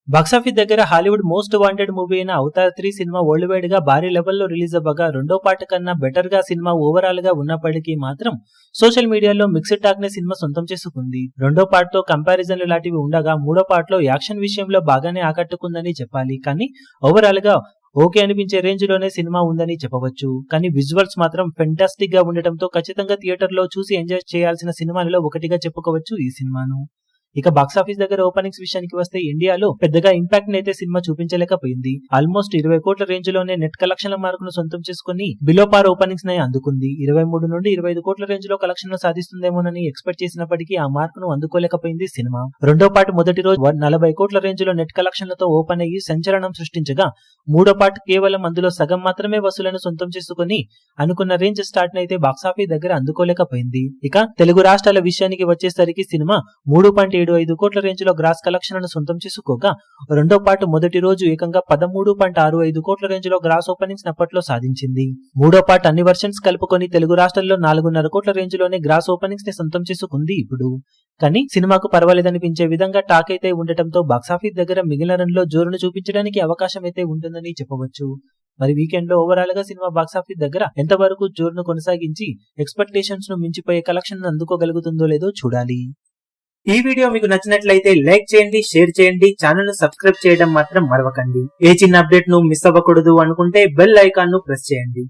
Box office దగ్గర Hollywood most wanted movie అయిన Avatar 3 cinema world wide గా భారీ లెవెల్లో రిలీజ్ అవ్వగా రెండో పార్ట్ కన్నా బెటర్ గా సినిమా ఓవరాల్ గా ఉన్నప్పటికీ మాత్రం సోషల్ మీడియాలో మిక్స్డ్ టాక్ నే సినిమా సొంతం చేసుకుంది. రెండో పార్ట్ తో కంపారిజన్లు లాంటివి ఉండగా మూడో పార్ట్ లో యాక్షన్ విషయంలో బాగానే ఆకట్టుకుందని చెప్పాలి. కానీ ఓవరాల్ గా ఓకే అనిపించే రేంజ్ లోనే సినిమా ఉందని చెప్పవచ్చు. కానీ విజువల్స్ మాత్రం ఫెంటాస్టిక్ గా ఉండటంతో ఖచ్చితంగా థియేటర్ లో చూసి ఎంజాయ్ చేయాల్సిన సినిమాలలో ఒకటిగా చెప్పుకోవచ్చు ఈ సినిమాను. ఇక బాక్సాఫీస్ దగ్గర ఓపెనింగ్స్ విషయానికి వస్తే ఇండియాలో పెద్దగా ఇంపాక్ట్ అయితే సినిమా చూపించలేకపోయింది. ఆల్మోస్ట్ 20 కోట్ల రేంజ్ లోనే నెట్ కలెక్షన్ల మార్కును సొంతం చేసుకుని బిలో పార్ ఓపెనింగ్స్ నే అందుకుంది. 23 నుండి 25 కోట్ల రేంజ్ లో కలెక్షన్లు సాధిస్తుందేమోనని ఎక్స్పెక్ట్ చేసినప్పటికీ ఆ మార్కును అందుకోలేకపోయింది సినిమా. రెండో పార్ట్ మొదటి రోజు 40 కోట్ల రేంజ్ లో నెట్ కలెక్షన్లతో ఓపెన్ అయ్యి సంచలనం సృష్టించగా మూడో పార్ట్ కేవలం అందులో సగం మాత్రమే వసూలను సొంతం చేసుకుని అనుకున్న రేంజ్ స్టార్ట్ అయితే బాక్సాఫీస్ దగ్గర అందుకోలేకపోయింది. ఇక తెలుగు రాష్ట్రాల విషయానికి వచ్చేసరికి సినిమా 3.75 కోట్ల రేంజ్ లో గ్రాస్ కలెక్షన్లను సొంతం చేసుకోగా రెండో పార్ట్ మొదటి రోజు ఏకంగా 13.65 కోట్ల రేంజ్ లో గ్రాస్ ఓపెనింగ్స్ అప్పట్లో సాధించింది. మూడో పార్ట్ అన్ని వర్షన్స్ కలుపుకొని తెలుగు రాష్ట్రాల్లో 4.5 కోట్ల రేంజ్ లోనే గ్రాస్ ఓపెనింగ్స్ ని సొంతం చేసుకుంది ఇప్పుడు. కానీ సినిమాకు పర్వాలేదనిపించే విధంగా టాక్ అయితే ఉండటంతో బాక్సాఫీస్ దగ్గర మిగిలిన రన్ లో జోరును చూపించడానికి అవకాశం అయితే ఉంటుందని చెప్పవచ్చు. మరి వీకెండ్ లో ఓవరాల్ గా సినిమా బాక్సాఫీస్ దగ్గర ఎంతవరకు జోరును కొనసాగించి ఎక్స్పెక్టేషన్స్ ను మించిపోయే కలెక్షన్ అందుకోగలుగుతుందో లేదో చూడాలి. ఈ వీడియో మీకు నచ్చినట్లయితే లైక్ చేయండి, షేర్ చేయండి, ఛానల్ ను సబ్స్క్రైబ్ చేయడం మాత్రం మరవకండి. ఏ చిన్న అప్డేట్ ను మిస్ అవ్వకూడదు అనుకుంటే బెల్ ఐకాన్ ను ప్రెస్ చేయండి.